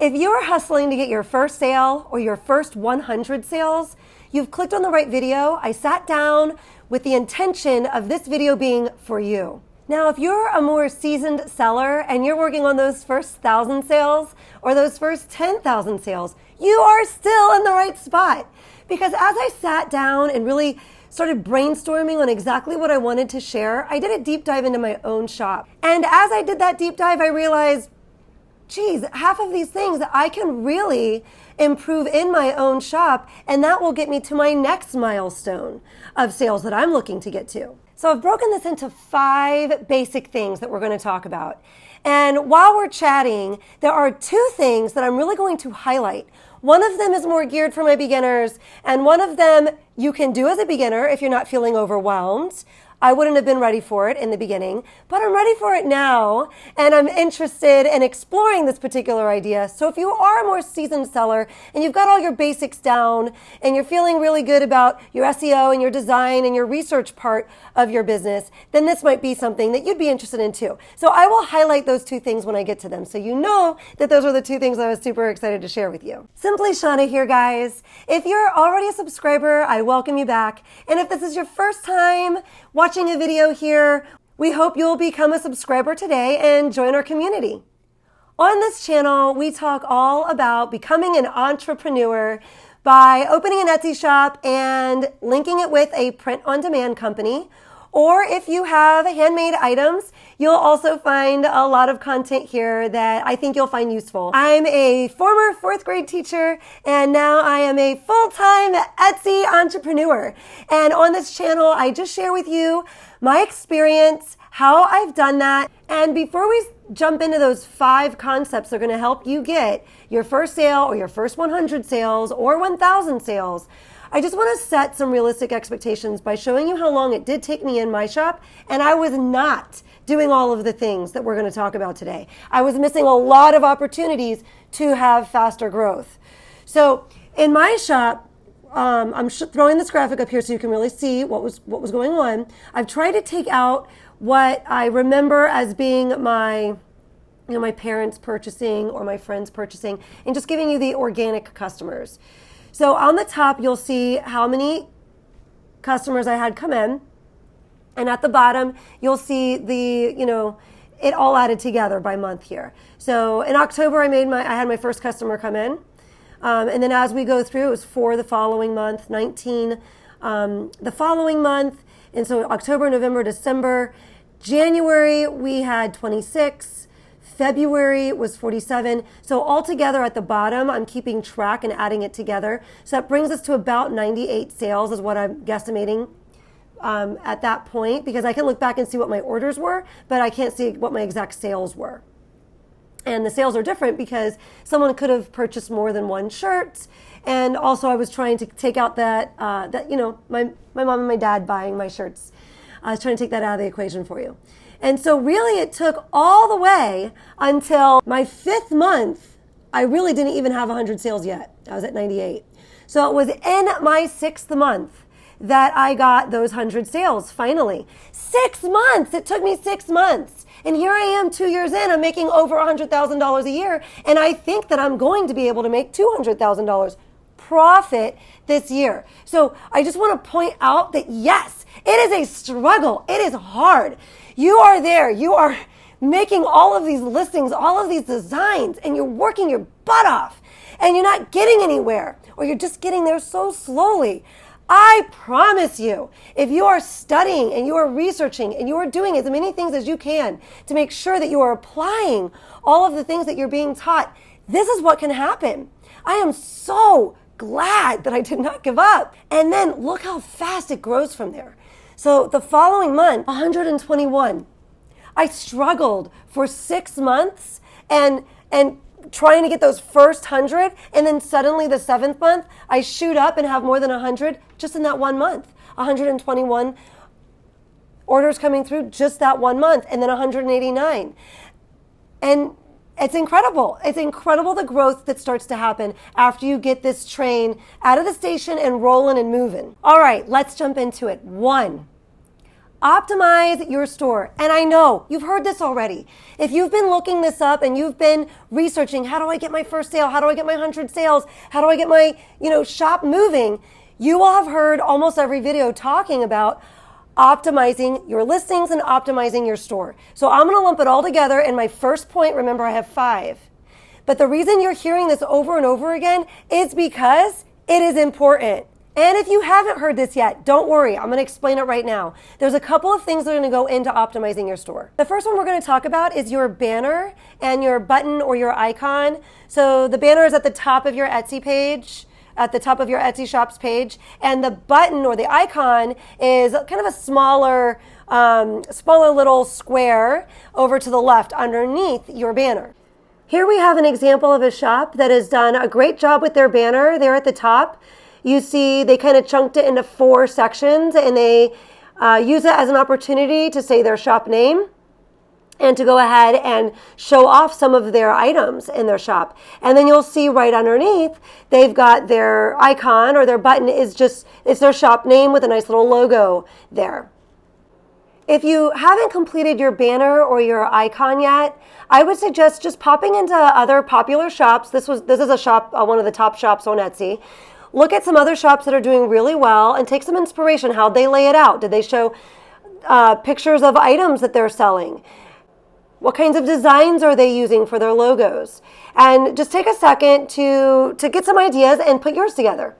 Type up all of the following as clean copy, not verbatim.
If you're hustling to get your first sale or your first 100 sales, you've clicked on the right video. I sat down with the intention of this video being for you. Now, if you're a more seasoned seller and you're working on those first 1,000 sales or those first 10,000 sales, you are still in the right spot. Because as I sat down and really started brainstorming on exactly what I wanted to share, I did a deep dive into my own shop. And as I did that deep dive, I realized, geez, half of these things I can really improve in my own shop, and that will get me to my next milestone of sales that I'm looking to get to. So I've broken this into 5 basic things that we're going to talk about. And while we're chatting, there are 2 things that I'm really going to highlight. One of them is more geared for my beginners, and one of them you can do as a beginner if you're not feeling overwhelmed. I wouldn't have been ready for it in the beginning, but I'm ready for it now, and I'm interested in exploring this particular idea. So if you are a more seasoned seller and you've got all your basics down and you're feeling really good about your SEO and your design and your research part of your business, then this might be something that you'd be interested in too. So I will highlight those 2 things when I get to them, so you know that those are the 2 things I was super excited to share with you. Simply Shawna here, guys. If you're already a subscriber, I welcome you back. And if this is your first time watching a video here, we hope you'll become a subscriber today and join our community. On this channel, we talk all about becoming an entrepreneur by opening an Etsy shop and linking it with a print-on-demand company. Or if you have handmade items, you'll also find a lot of content here that I think you'll find useful. I'm a former 4th grade teacher, and now I am a full-time Etsy entrepreneur. And on this channel, I just share with you my experience, how I've done that. And before we jump into those 5 concepts that are going to help you get your first sale or your first 100 sales or 1,000 sales, I just want to set some realistic expectations by showing you how long it did take me in my shop, and I was not doing all of the things that we're going to talk about today. I was missing a lot of opportunities to have faster growth. So in my shop, I'm throwing this graphic up here so you can really see what was going on. I've tried to take out what I remember as being my parents purchasing or my friends purchasing, and just giving you the organic customers. So on the top, you'll see how many customers I had come in. And at the bottom, you'll see it all added together by month here. So in October, I had my first customer come in. And then as we go through, it was 4 the following month, 19 the following month. And so October, November, December, January, we had 26. February was 47. So altogether at the bottom, I'm keeping track and adding it together. So that brings us to about 98 sales is what I'm guesstimating at that point, because I can look back and see what my orders were, but I can't see what my exact sales were. And the sales are different because someone could have purchased more than one shirt. And also I was trying to take out that my mom and my dad buying my shirts. I was trying to take that out of the equation for you. And so really it took all the way until my 5th month. I really didn't even have 100 sales yet. I was at 98. So it was in my 6th month that I got those 100 sales finally. 6 months! It took me 6 months. And here I am 2 years in, I'm making over $100,000 a year. And I think that I'm going to be able to make $200,000 profit this year. So I just want to point out that yes, it is a struggle. It is hard. You are there. You are making all of these listings, all of these designs, and you're working your butt off, and you're not getting anywhere, or you're just getting there so slowly. I promise you, if you are studying and you are researching and you are doing as many things as you can to make sure that you are applying all of the things that you're being taught, this is what can happen. I am so glad that I did not give up. And then look how fast it grows from there. So the following month, 121. I struggled for 6 months and trying to get those first 100, and then suddenly the 7th month, I shoot up and have more than 100 just in that 1 month. 121 orders coming through just that 1 month, and then 189. And it's incredible. It's incredible the growth that starts to happen after you get this train out of the station and rolling and moving. All right, let's jump into it. 1, Optimize your store. And I know you've heard this already. If you've been looking this up and you've been researching, how do I get my first sale? How do I get my 100 sales? How do I get my, shop moving? You will have heard almost every video talking about optimizing your listings and optimizing your store. So I'm going to lump it all together in my first point. Remember, I have 5. But the reason you're hearing this over and over again is because it is important. And if you haven't heard this yet, don't worry. I'm going to explain it right now. There's a couple of things that are going to go into optimizing your store. The first one we're going to talk about is your banner and your button or your icon. So the banner is at the top of your Etsy page, at the top of your Etsy shops page, and the button or the icon is kind of a smaller little square over to the left underneath your banner. Here we have an example of a shop that has done a great job with their banner there at the top. You see they kind of chunked it into 4 sections, and they use it as an opportunity to say their shop name and to go ahead and show off some of their items in their shop. And then you'll see right underneath, they've got their icon or their button it's their shop name with a nice little logo there. If you haven't completed your banner or your icon yet, I would suggest just popping into other popular shops. This is a shop, one of the top shops on Etsy. Look at some other shops that are doing really well and take some inspiration. How'd they lay it out? Did they show pictures of items that they're selling? What kinds of designs are they using for their logos? And just take a second to get some ideas and put yours together.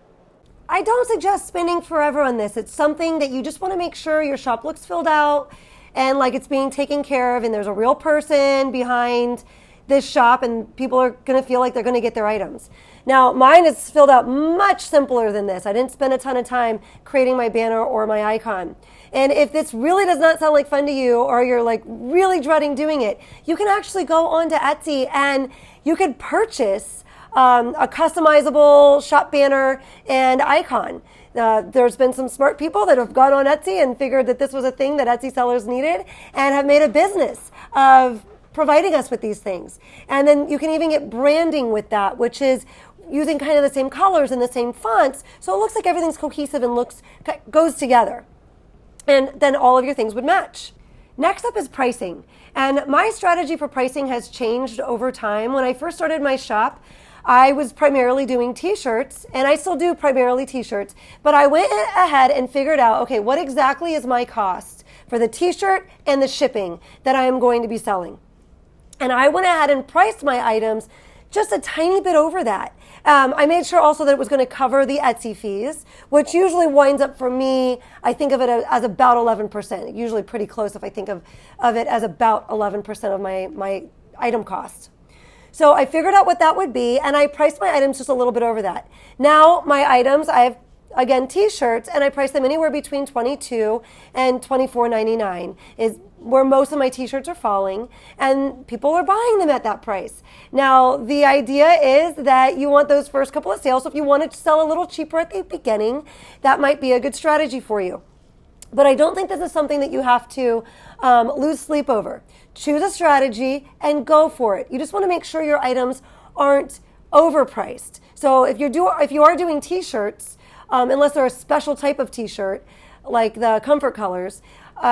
I don't suggest spending forever on this. It's something that you just want to make sure your shop looks filled out and like it's being taken care of and there's a real person behind this shop and people are going to feel like they're going to get their items. Now, mine is filled out much simpler than this. I didn't spend a ton of time creating my banner or my icon. And if this really does not sound like fun to you or you're like really dreading doing it, you can actually go onto Etsy and you could purchase a customizable shop banner and icon. There's been some smart people that have gone on Etsy and figured that this was a thing that Etsy sellers needed and have made a business of providing us with these things. And then you can even get branding with that, which is using kind of the same colors and the same fonts, so it looks like everything's cohesive and goes together. And then all of your things would match. Next up is pricing. And my strategy for pricing has changed over time. When I first started my shop, I was primarily doing t-shirts, and I still do primarily t-shirts, but I went ahead and figured out, okay, what exactly is my cost for the t-shirt and the shipping that I am going to be selling? And I went ahead and priced my items just a tiny bit over that. I made sure also that it was going to cover the Etsy fees, which usually winds up for me, I think of it as about 11%, usually pretty close if I think of it as about 11% of my item cost. So I figured out what that would be, and I priced my items just a little bit over that. Now my items, I have, again, t-shirts, and I price them anywhere between $22 and $24.99 is where most of my t-shirts are falling, and people are buying them at that price. Now, the idea is that you want those first couple of sales. So if you want to sell a little cheaper at the beginning, that might be a good strategy for you. But I don't think this is something that you have to lose sleep over. Choose a strategy and go for it. You just want to make sure your items aren't overpriced. So if you are doing t-shirts, unless they're a special type of t-shirt, like the comfort colors,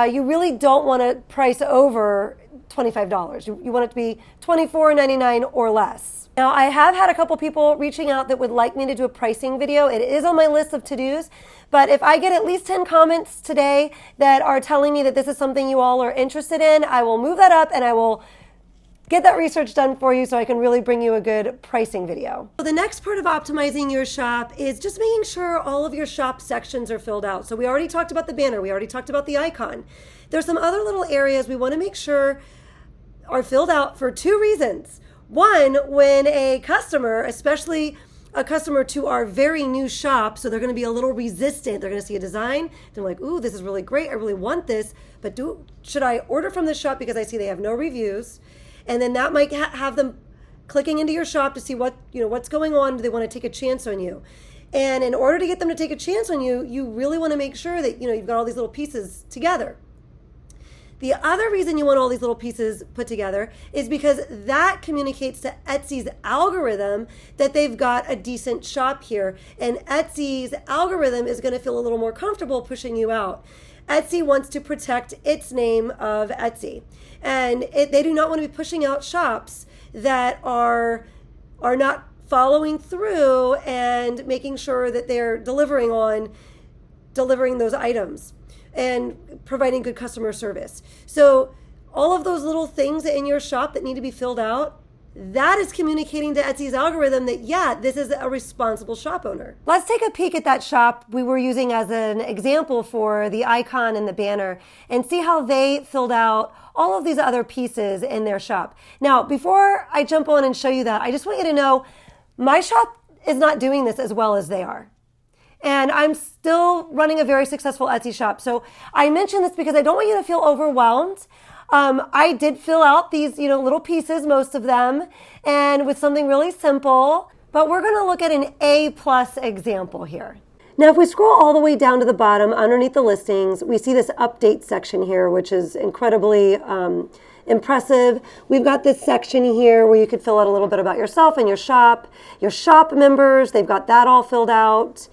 you really don't want to price over $25. You want it to be $24.99 or less. Now, I have had a couple people reaching out that would like me to do a pricing video. It is on my list of to-dos, but if I get at least 10 comments today that are telling me that this is something you all are interested in, I will move that up and I will get that research done for you so I can really bring you a good pricing video. So the next part of optimizing your shop is just making sure all of your shop sections are filled out. So we already talked about the banner. We already talked about the icon. There's some other little areas we want to make sure are filled out for 2 reasons. One, when a customer, especially a customer to our very new shop, so they're going to be a little resistant. They're going to see a design. They're like, ooh, this is really great. I really want this, but should I order from this shop because I see they have no reviews? And then that might have them clicking into your shop to see what's going on. Do they want to take a chance on you? And in order to get them to take a chance on you, you really want to make sure that you've got all these little pieces together. The other reason you want all these little pieces put together is because that communicates to Etsy's algorithm that they've got a decent shop here. And Etsy's algorithm is going to feel a little more comfortable pushing you out. Etsy wants to protect its name of Etsy. And they do not want to be pushing out shops that are not following through and making sure that they're delivering those items and providing good customer service. So all of those little things in your shop that need to be filled out, that is communicating to Etsy's algorithm that, yeah, this is a responsible shop owner. Let's take a peek at that shop we were using as an example for the icon and the banner and see how they filled out all of these other pieces in their shop. Now, before I jump on and show you that, I just want you to know my shop is not doing this as well as they are. And I'm still running a very successful Etsy shop. So I mention this because I don't want you to feel overwhelmed. I did fill out these, little pieces, most of them, and with something really simple, but we're going to look at an A+ example here. Now, if we scroll all the way down to the bottom underneath the listings, we see this update section here, which is incredibly impressive. We've got this section here where you could fill out a little bit about yourself and your shop members, they've got that all filled out.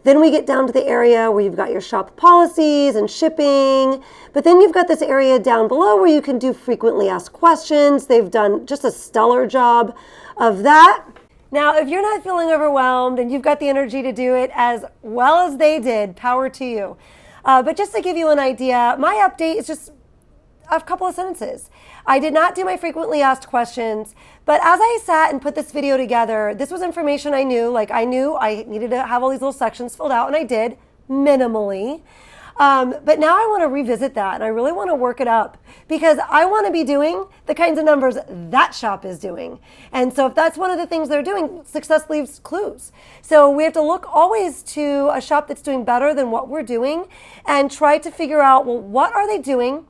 Then we get down to the area where you've got your shop policies and shipping, but then you've got this area down below where you can do frequently asked questions. They've done just a stellar job of that. Now, if you're not feeling overwhelmed and you've got the energy to do it as well as they did, power to you. But just to give you an idea, my update is just a couple of sentences. I did not do my frequently asked questions, but as I sat and put this video together, this was information I knew. Like, I knew I needed to have all these little sections filled out, and I did, minimally. But now I want to revisit that, and I really want to work it up because I want to be doing the kinds of numbers that shop is doing. And so if that's one of the things they're doing, success leaves clues. So we have to look always to a shop that's doing better than what we're doing and try to figure out, well, what are they doing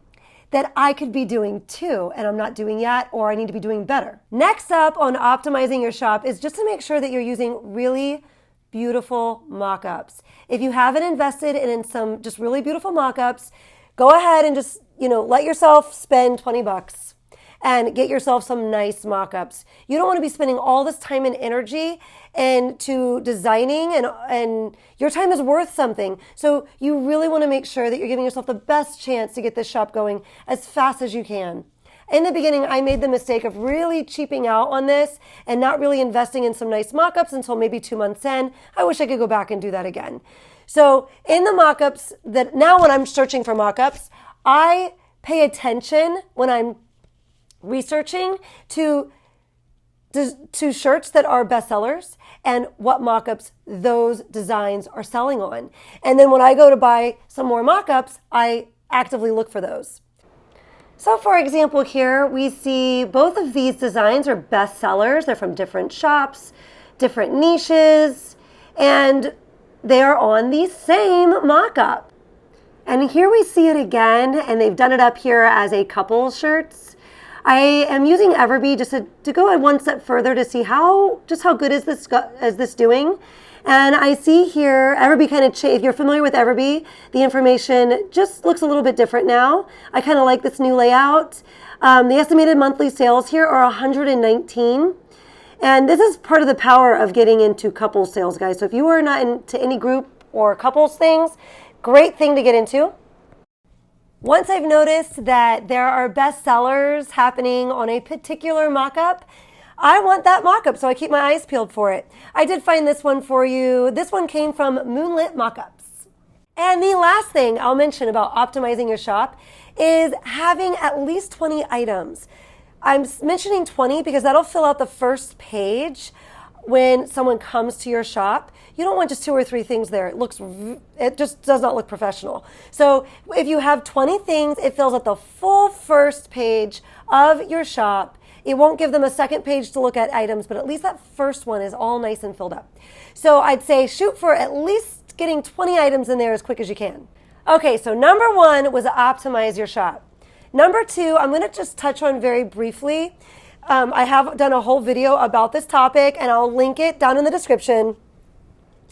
that I could be doing too, and I'm not doing yet, or I need to be doing better. Next up on optimizing your shop is just to make sure that you're using really beautiful mockups. If you haven't invested in some just really beautiful mockups, go ahead and just, let yourself spend $20 and get yourself some nice mockups. You don't want to be spending all this time and energy into designing, and your time is worth something. So you really want to make sure that you're giving yourself the best chance to get this shop going as fast as you can. In the beginning, I made the mistake of really cheaping out on this and not really investing in some nice mockups until maybe 2 months in. I wish I could go back and do that again. So in the mockups, that now when I'm searching for mockups, I pay attention when I'm researching to shirts that are bestsellers and what mockups those designs are selling on. And then when I go to buy some more mockups, I actively look for those. So for example here, we see both of these designs are bestsellers. They're from different shops, different niches, and they are on the same mockup. And here we see it again, and they've done it up here as a couple shirts. I am using Everbee just to go one step further to see how good is this doing. And I see here, Everbee kind of if you're familiar with Everbee, the information just looks a little bit different now. I kind of like this new layout. The estimated monthly sales here are 119. And this is part of the power of getting into couples sales, guys. So if you are not into any group or couples things, great thing to get into. Once I've noticed that there are bestsellers happening on a particular mockup, I want that mockup, so I keep my eyes peeled for it. I did find this one for you. This one came from Moonlit Mockups. And the last thing I'll mention about optimizing your shop is having at least 20 items. I'm mentioning 20 because that'll fill out the first page when someone comes to your shop. You don't want just 2 or 3 things there. It just does not look professional. So if you have 20 things, it fills out the full first page of your shop. It won't give them a second page to look at items, but at least that first one is all nice and filled up. So I'd say shoot for at least getting 20 items in there as quick as you can. Okay, so number 1 was optimize your shop. Number 2, I'm going to just touch on very briefly. I have done a whole video about this topic, and I'll link it down in the description.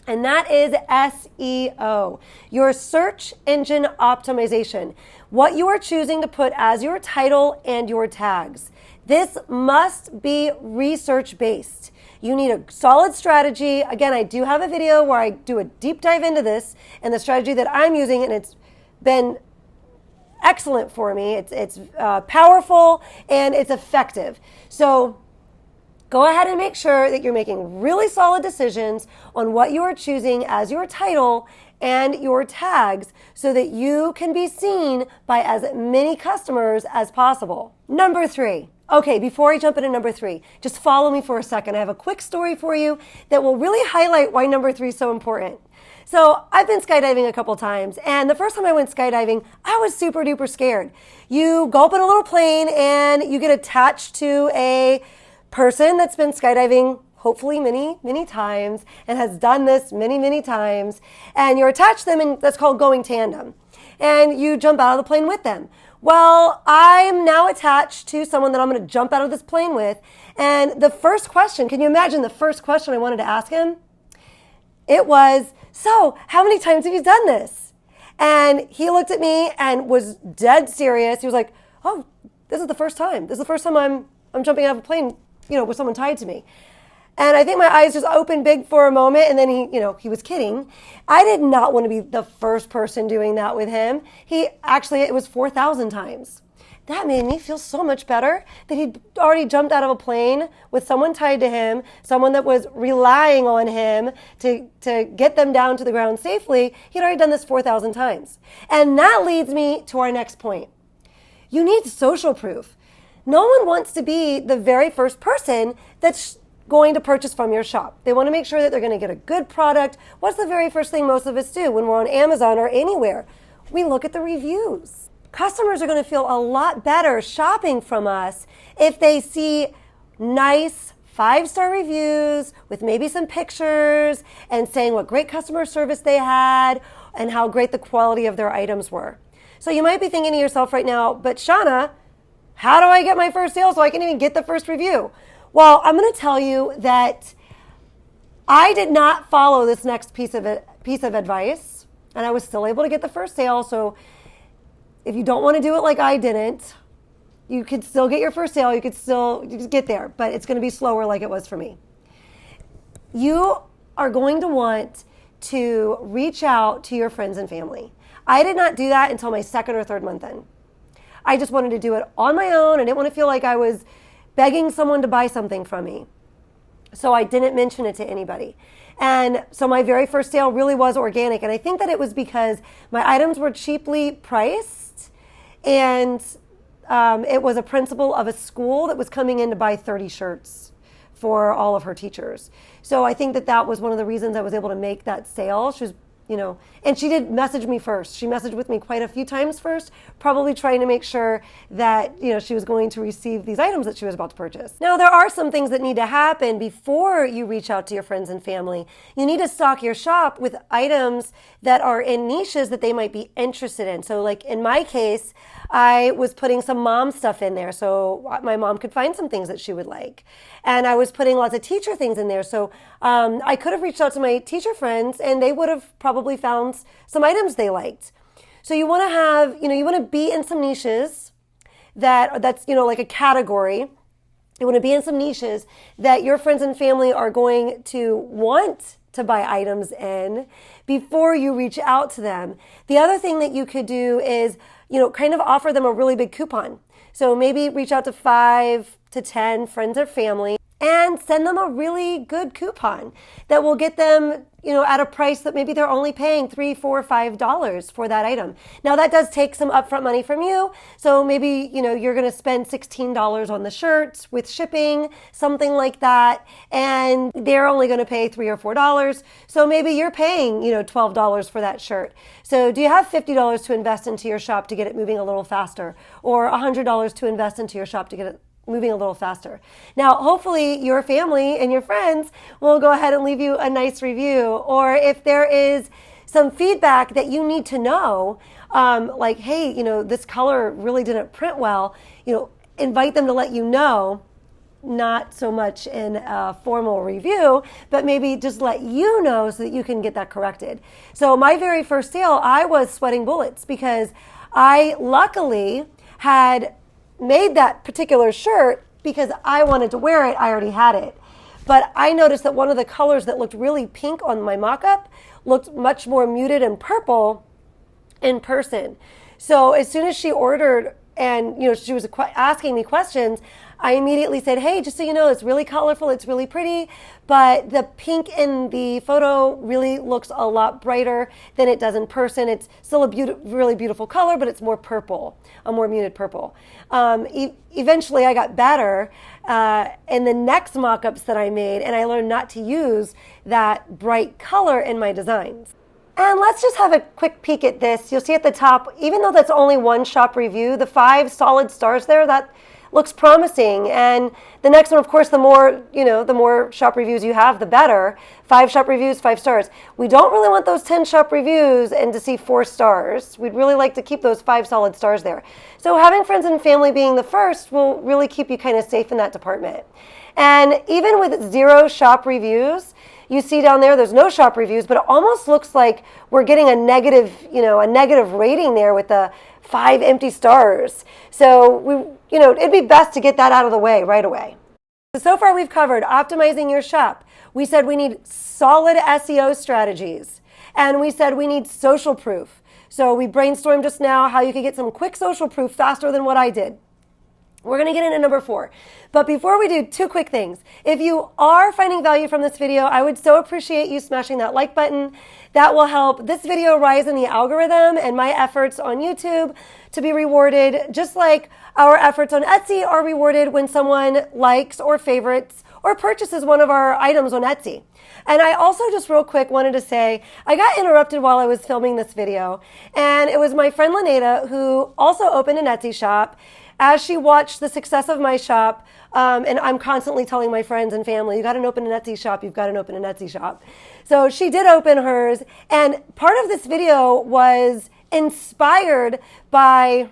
And that is SEO, your search engine optimization. What you are choosing to put as your title and your tags. This must be research-based. You need a solid strategy. Again, I do have a video where I do a deep dive into this and the strategy that I'm using, and it's been excellent for me. It's powerful and it's effective. So go ahead and make sure that you're making really solid decisions on what you are choosing as your title and your tags so that you can be seen by as many customers as possible. Number 3. Okay, before I jump into number 3, just follow me for a second. I have a quick story for you that will really highlight why number 3 is so important. So I've been skydiving a couple times, and the first time I went skydiving, I was super duper scared. You go up in a little plane and you get attached to a person that's been skydiving hopefully many, many times and has done this many, many times, and you're attached to them, and that's called going tandem. And you jump out of the plane with them. Well, I'm now attached to someone that I'm going to jump out of this plane with, and the first question, can you imagine the first question I wanted to ask him? It was, so how many times have you done this? And he looked at me and was dead serious. He was like, oh, this is the first time. This is the first time I'm jumping out of a plane, with someone tied to me. And I think my eyes just opened big for a moment, and then he was kidding. I did not want to be the first person doing that with him. It was 4,000 times. That made me feel so much better that he'd already jumped out of a plane with someone tied to him, someone that was relying on him to get them down to the ground safely. He'd already done this 4,000 times. And that leads me to our next point. You need social proof. No one wants to be the very first person that's going to purchase from your shop. They want to make sure that they're going to get a good product. What's the very first thing most of us do when we're on Amazon or anywhere? We look at the reviews. Customers are going to feel a lot better shopping from us if they see nice 5-star reviews with maybe some pictures and saying what great customer service they had and how great the quality of their items were. So you might be thinking to yourself right now, but Shawna, how do I get my first sale so I can even get the first review? Well, I'm going to tell you that I did not follow this next piece of advice, and I was still able to get the first sale. So if you don't want to do it like I didn't, you could still get your first sale. You could get there, but it's going to be slower like it was for me. You are going to want to reach out to your friends and family. I did not do that until my 2nd or 3rd month in. I just wanted to do it on my own. I didn't want to feel like I was begging someone to buy something from me. So I didn't mention it to anybody. And so my very first sale really was organic. And I think that it was because my items were cheaply priced, and it was a principal of a school that was coming in to buy 30 shirts for all of her teachers. So I think that was one of the reasons I was able to make that sale. She was, and she did message me first. She messaged with me quite a few times first, probably trying to make sure that, she was going to receive these items that she was about to purchase. Now, there are some things that need to happen before you reach out to your friends and family. You need to stock your shop with items that are in niches that they might be interested in. So like in my case, I was putting some mom stuff in there so my mom could find some things that she would like. And I was putting lots of teacher things in there. So I could have reached out to my teacher friends and they would have probably found some items they liked. So you want to have, you want to be in some niches that's, like a category. You want to be in some niches that your friends and family are going to want to buy items in before you reach out to them. The other thing that you could do is, kind of offer them a really big coupon. So maybe reach out to 5 to 10 friends or family and send them a really good coupon that will get them, at a price that maybe they're only paying $3, $4, $5 for that item. Now that does take some upfront money from you. So maybe, you're going to spend $16 on the shirts with shipping, something like that. And they're only going to pay $3 or $4. So maybe you're paying, $12 for that shirt. So do you have $50 to invest into your shop to get it moving a little faster, or $100 to invest into your shop to get it moving a little faster? Now, hopefully your family and your friends will go ahead and leave you a nice review. Or if there is some feedback that you need to know, like, hey, this color really didn't print well, invite them to let you know, not so much in a formal review, but maybe just let you know so that you can get that corrected. So my very first sale, I was sweating bullets because I luckily had made that particular shirt because I wanted to wear it. I already had it. But I noticed that one of the colors that looked really pink on my mock-up looked much more muted and purple in person. So as soon as she ordered and, she was asking me questions, I immediately said, hey, just so you know, it's really colorful, it's really pretty, but the pink in the photo really looks a lot brighter than it does in person. It's still a really beautiful color, but it's more purple, a more muted purple. Eventually I got better in the next mock-ups that I made, and I learned not to use that bright color in my designs. And let's just have a quick peek at this. You'll see at the top, even though that's only one shop review, the 5 solid stars there, that looks promising. And the next one, of course, the more shop reviews you have, the better. 5 shop reviews, 5 stars. We don't really want those 10 shop reviews and to see 4 stars. We'd really like to keep those 5 solid stars there. So having friends and family being the first will really keep you kind of safe in that department. And even with 0 shop reviews, you see down there's no shop reviews, but it almost looks like we're getting a negative rating there with the 5 empty stars. So it'd be best to get that out of the way right away. So far we've covered optimizing your shop. We said we need solid SEO strategies, and we said we need social proof. So we brainstormed just now how you could get some quick social proof faster than what I did. We're going to get into number 4. But before we do, 2 quick things. If you are finding value from this video, I would so appreciate you smashing that like button. That will help this video rise in the algorithm and my efforts on YouTube to be rewarded, just like our efforts on Etsy are rewarded when someone likes or favorites or purchases one of our items on Etsy. And I also just real quick wanted to say, I got interrupted while I was filming this video, and it was my friend Laneta who also opened an Etsy shop. As she watched the success of my shop, and I'm constantly telling my friends and family, you got to open an Etsy shop, you've got to open an Etsy shop. So she did open hers, and part of this video was inspired by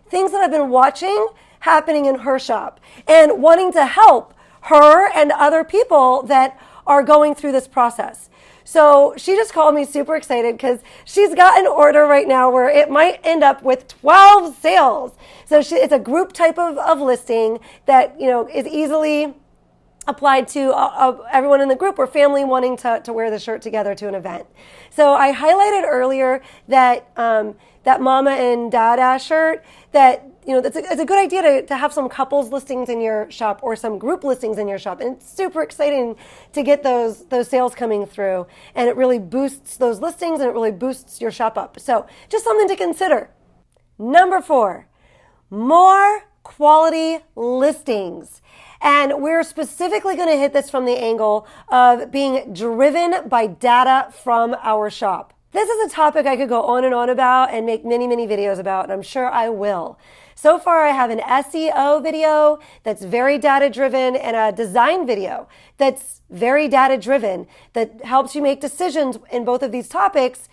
things that I've been watching happening in her shop and wanting to help her and other people that are going through this process. So she just called me super excited because she's got an order right now where it might end up with 12 sales. So it's a group type of listing that is easily applied to everyone in the group or family wanting to wear the shirt together to an event. So I highlighted earlier that that mama and dada shirt that it's a good idea to have some couples listings in your shop or some group listings in your shop. And it's super exciting to get those sales coming through. And it really boosts those listings and it really boosts your shop up. So just something to consider. Number 4, more quality listings. And we're specifically going to hit this from the angle of being driven by data from our shop. This is a topic I could go on and on about and make many, many videos about, and I'm sure I will. So far, I have an SEO video that's very data-driven and a design video that's very data-driven that helps you make decisions in both of these topics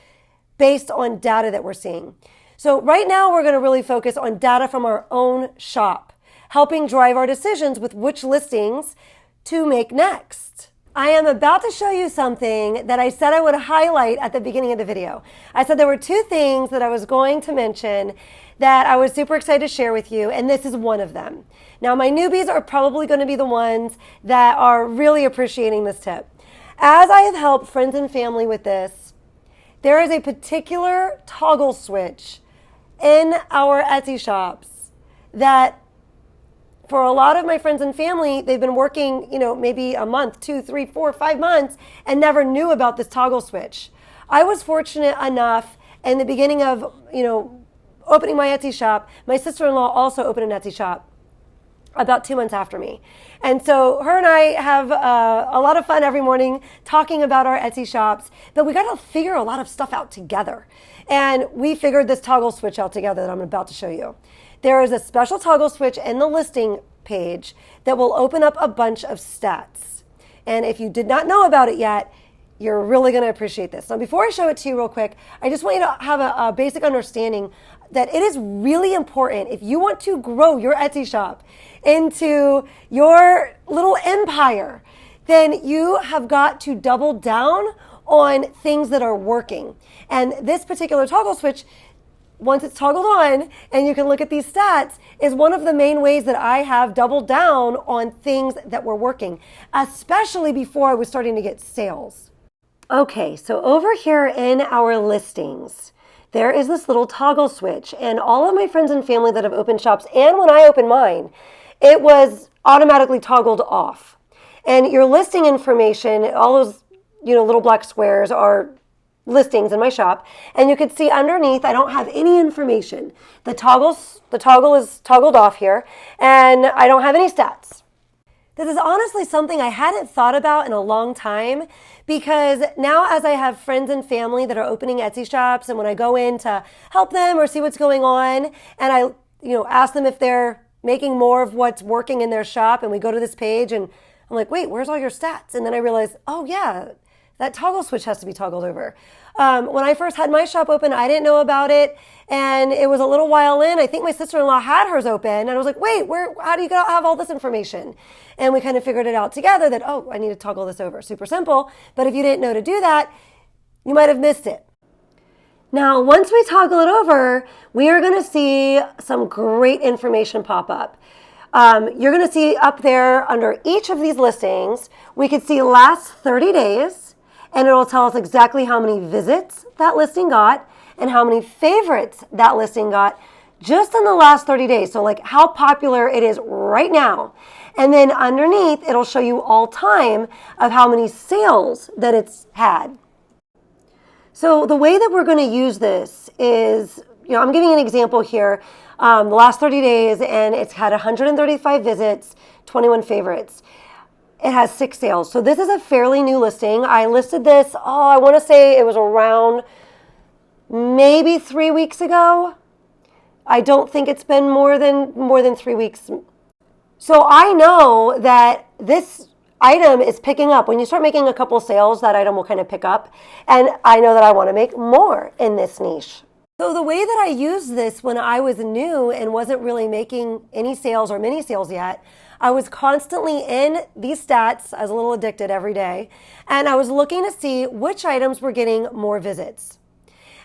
based on data that we're seeing. So right now, we're going to really focus on data from our own shop, helping drive our decisions with which listings to make next. I am about to show you something that I said I would highlight at the beginning of the video. I said there were 2 things that I was going to mention that I was super excited to share with you, and this is one of them. Now, my newbies are probably going to be the ones that are really appreciating this tip. As I have helped friends and family with this, there is a particular toggle switch in our Etsy shops that for a lot of my friends and family, they've been working, maybe a month, 2, 3, 4, 5 months and never knew about this toggle switch. I was fortunate enough in the beginning of, opening my Etsy shop. My sister-in-law also opened an Etsy shop about 2 months after me. And so her and I have a lot of fun every morning talking about our Etsy shops, but we got to figure a lot of stuff out together. And we figured this toggle switch out together that I'm about to show you. There is a special toggle switch in the listing page that will open up a bunch of stats. And if you did not know about it yet, you're really going to appreciate this. Now, before I show it to you real quick, I just want you to have a basic understanding that it is really important if you want to grow your Etsy shop into your little empire, then you have got to double down on things that are working. And this particular toggle switch, once it's toggled on and you can look at these stats, is one of the main ways that I have doubled down on things that were working, especially before I was starting to get sales. Okay, so over here in our listings, there is this little toggle switch. And all of my friends and family that have opened shops, and when I opened mine, it was automatically toggled off. And your listing information, all those, little black squares are listings in my shop. And you can see underneath, I don't have any information. The toggle is toggled off here, and I don't have any stats. This is honestly something I hadn't thought about in a long time, because now as I have friends and family that are opening Etsy shops, and when I go in to help them or see what's going on, and I ask them if they're making more of what's working in their shop, and we go to this page and I'm like, wait, where's all your stats? And then I realize, oh yeah, that toggle switch has to be toggled over. When I first had my shop open, I didn't know about it, and it was a little while in. I think my sister-in-law had hers open, and I was like, wait, how do you have all this information? And we kind of figured it out together that, oh, I need to toggle this over. Super simple, but if you didn't know to do that, you might have missed it. Now, once we toggle it over, we are going to see some great information pop up. You're going to see up there under each of these listings, we could see last 30 days, and it'll tell us exactly how many visits that listing got and how many favorites that listing got just in the last 30 days. So like how popular it is right now. And then underneath, it'll show you all time of how many sales that it's had. So the way that we're going to use this is, I'm giving an example here. The last 30 days, and it's had 135 visits, 21 favorites. It has 6 sales. So this is a fairly new listing. I listed this, I want to say it was around maybe 3 weeks ago. I don't think it's been more than 3 weeks. So I know that this item is picking up. When you start making a couple sales, that item will kind of pick up. And I know that I want to make more in this niche. So the way that I used this when I was new and wasn't really making any sales or mini sales yet, I was constantly in these stats. I was a little addicted every day. And I was looking to see which items were getting more visits.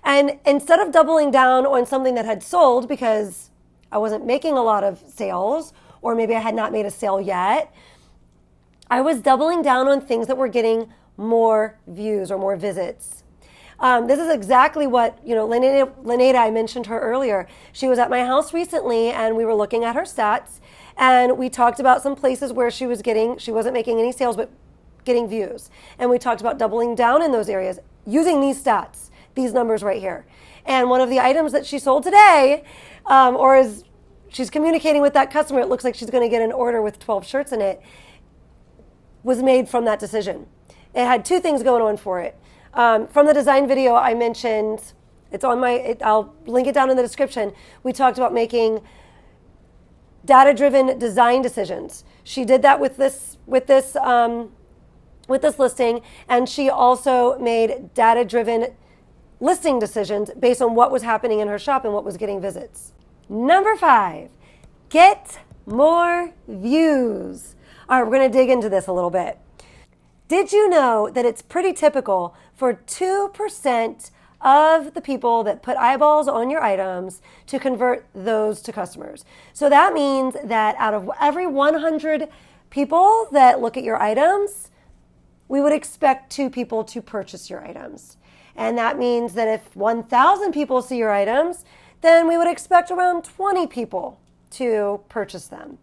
And instead of doubling down on something that had sold because I wasn't making a lot of sales, or maybe I had not made a sale yet, I was doubling down on things that were getting more views or more visits. This is exactly what, Lynetta, I mentioned her earlier. She was at my house recently and we were looking at her stats, and we talked about some places where she wasn't making any sales, but getting views. And we talked about doubling down in those areas using these stats, these numbers right here. And one of the items that she sold today, she's communicating with that customer, it looks like she's going to get an order with 12 shirts in it, was made from that decision. It had 2 things going on for it. From the design video I mentioned, I'll link it down in the description. We talked about making data-driven design decisions. She did that with this listing, and she also made data-driven listing decisions based on what was happening in her shop and what was getting visits. Number 5, get more views. All right, we're going to dig into this a little bit. Did you know that it's pretty typical for 2% of the people that put eyeballs on your items to convert those to customers? So that means that out of every 100 people that look at your items, we would expect 2 people to purchase your items. And that means that if 1,000 people see your items, then we would expect around 20 people to purchase them.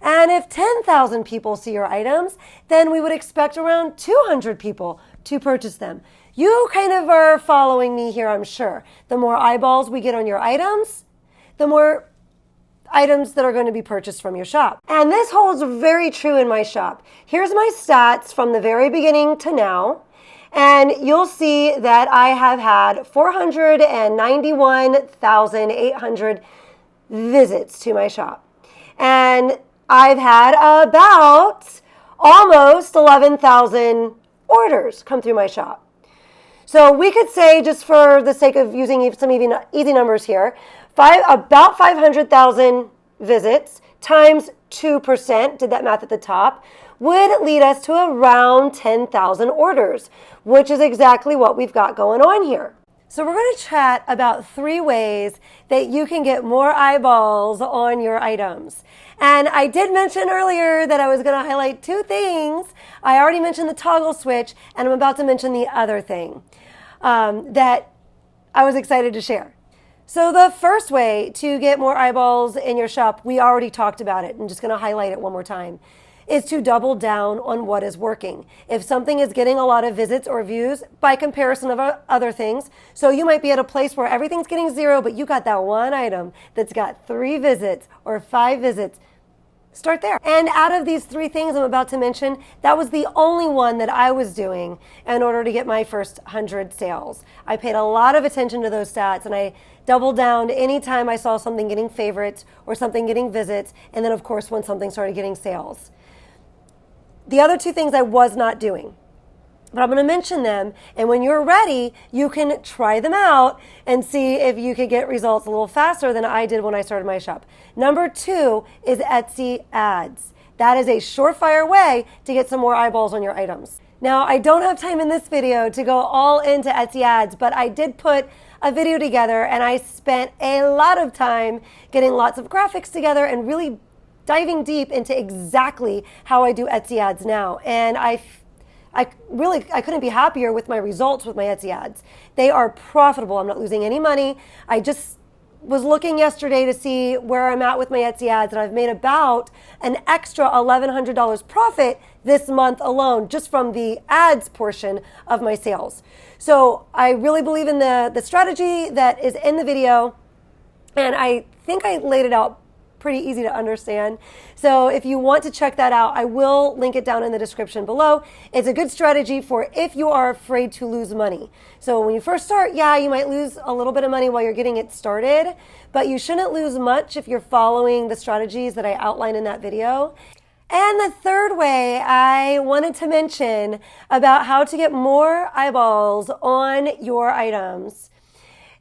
And if 10,000 people see your items, then we would expect around 200 people to purchase them. You kind of are following me here, I'm sure. The more eyeballs we get on your items, the more items that are going to be purchased from your shop. And this holds very true in my shop. Here's my stats from the very beginning to now. And you'll see that I have had 491,800 visits to my shop. And I've had about almost 11,000 orders come through my shop. So we could say, just for the sake of using some easy numbers here, about 500,000 visits times 2%, did that math at the top, would lead us to around 10,000 orders, which is exactly what we've got going on here. So we're going to chat about 3 ways that you can get more eyeballs on your items. And I did mention earlier that I was going to highlight 2 things. I already mentioned the toggle switch, and I'm about to mention the other thing that I was excited to share. So the first way to get more eyeballs in your shop, we already talked about it. I'm just going to highlight it one more time, is to double down on what is working. If something is getting a lot of visits or views by comparison of other things, so you might be at a place where everything's getting 0, but you got that one item that's got 3 visits or 5 visits, start there. And out of these 3 things I'm about to mention, that was the only one that I was doing in order to get my first 100 sales. I paid a lot of attention to those stats, and I doubled down anytime I saw something getting favorites or something getting visits, and then of course when something started getting sales. The other 2 things I was not doing, but I'm going to mention them, and when you're ready, you can try them out and see if you could get results a little faster than I did when I started my shop. Number 2 is Etsy ads. That is a surefire way to get some more eyeballs on your items. Now, I don't have time in this video to go all into Etsy ads, but I did put a video together, and I spent a lot of time getting lots of graphics together and really diving deep into exactly how I do Etsy ads now. And I couldn't be happier with my results with my Etsy ads. They are profitable. I'm not losing any money. I just was looking yesterday to see where I'm at with my Etsy ads, and I've made about an extra $1,100 profit this month alone just from the ads portion of my sales. So I really believe in the strategy that is in the video, and I think I laid it out pretty easy to understand. So if you want to check that out, I will link it down in the description below. It's a good strategy for if you are afraid to lose money. So when you first start, yeah, you might lose a little bit of money while you're getting it started, but you shouldn't lose much if you're following the strategies that I outlined in that video. And the third way I wanted to mention about how to get more eyeballs on your items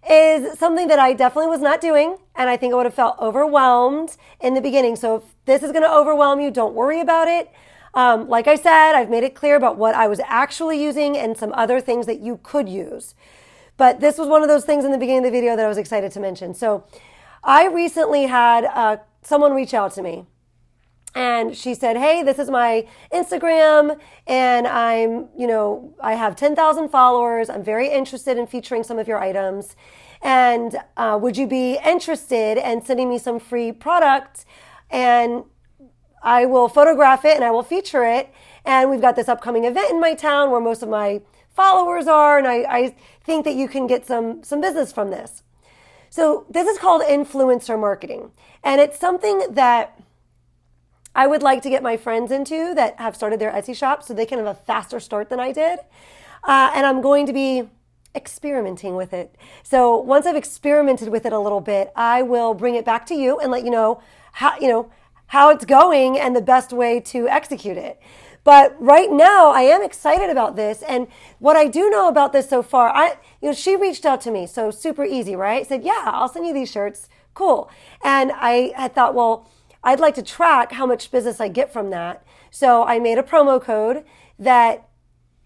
is something that I definitely was not doing, and I think I would have felt overwhelmed in the beginning. So if this is going to overwhelm you, don't worry about it. Like I said, I've made it clear about what I was actually using and some other things that you could use. But this was one of those things in the beginning of the video that I was excited to mention. So I recently had someone reach out to me. And she said, hey, this is my Instagram, and I have 10,000 followers. I'm very interested in featuring some of your items. And would you be interested in sending me some free product? And I will photograph it and I will feature it. And we've got this upcoming event in my town where most of my followers are. And I think that you can get some business from this. So this is called influencer marketing. And it's something that I would like to get my friends into that have started their Etsy shop so they can have a faster start than I did. And I'm going to be experimenting with it. So once I've experimented with it a little bit, I will bring it back to you and let you know how it's going and the best way to execute it. But right now I am excited about this. And what I do know about this so far, she reached out to me. So super easy, right? Said, yeah, I'll send you these shirts. Cool. And I had thought, well, I'd like to track how much business I get from that. So I made a promo code that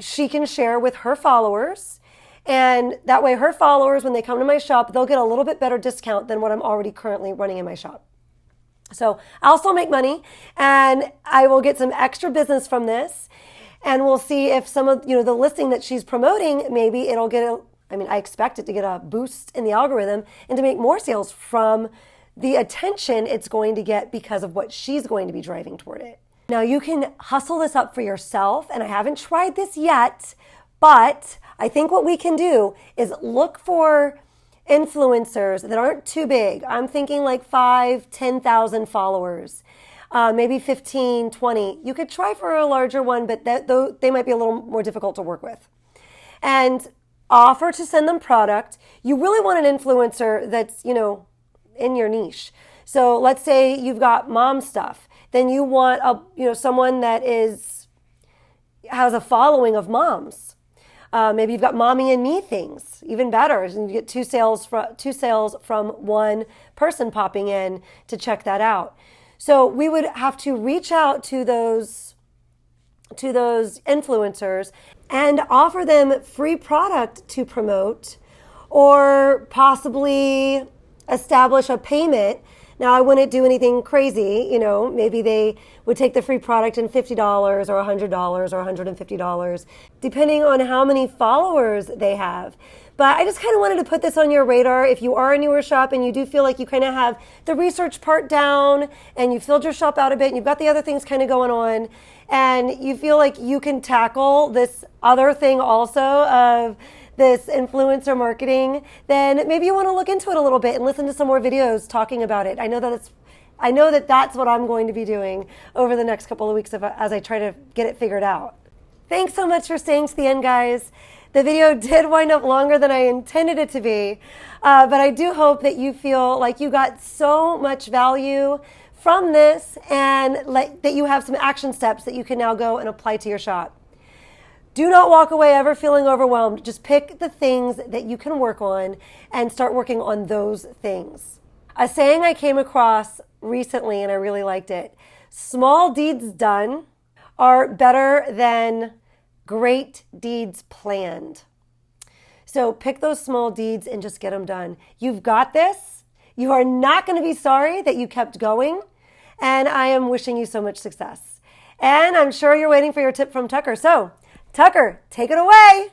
she can share with her followers. And that way her followers, when they come to my shop, they'll get a little bit better discount than what I'm already currently running in my shop. So I'll still make money, and I will get some extra business from this. And we'll see if some of the listing that she's promoting, maybe it'll get I expect it to get a boost in the algorithm and to make more sales from the attention it's going to get because of what she's going to be driving toward it. Now you can hustle this up for yourself, and I haven't tried this yet, but I think what we can do is look for influencers that aren't too big. I'm thinking like 5,000, 10,000 followers, maybe 15, 20. You could try for a larger one, but they might be a little more difficult to work with. And offer to send them product. You really want an influencer that's, in your niche. So let's say you've got mom stuff, then you want someone that has a following of moms. Maybe you've got mommy and me things, even better. And you get two sales from one person popping in to check that out. So we would have to reach out to those influencers and offer them free product to promote, or possibly establish a payment Now, I wouldn't do anything crazy. Maybe they would take the free product in $50 or $100 or $150, depending on how many followers they have. But I just kind of wanted to put this on your radar. If you are a newer shop and you do feel like you kind of have the research part down and you filled your shop out a bit and you've got the other things kind of going on and you feel like you can tackle this other thing also of this influencer marketing, then maybe you want to look into it a little bit and listen to some more videos talking about it. I know that that's what I'm going to be doing over the next couple of weeks as I try to get it figured out. Thanks so much for staying to the end, guys. The video did wind up longer than I intended it to be, but I do hope that you feel like you got so much value from this and that you have some action steps that you can now go and apply to your shop. Do not walk away ever feeling overwhelmed. Just pick the things that you can work on and start working on those things. A saying I came across recently and I really liked it: small deeds done are better than great deeds planned. So pick those small deeds and just get them done. You've got this. You are not going to be sorry that you kept going. And I am wishing you so much success. And I'm sure you're waiting for your tip from Tucker. So, Tucker, take it away.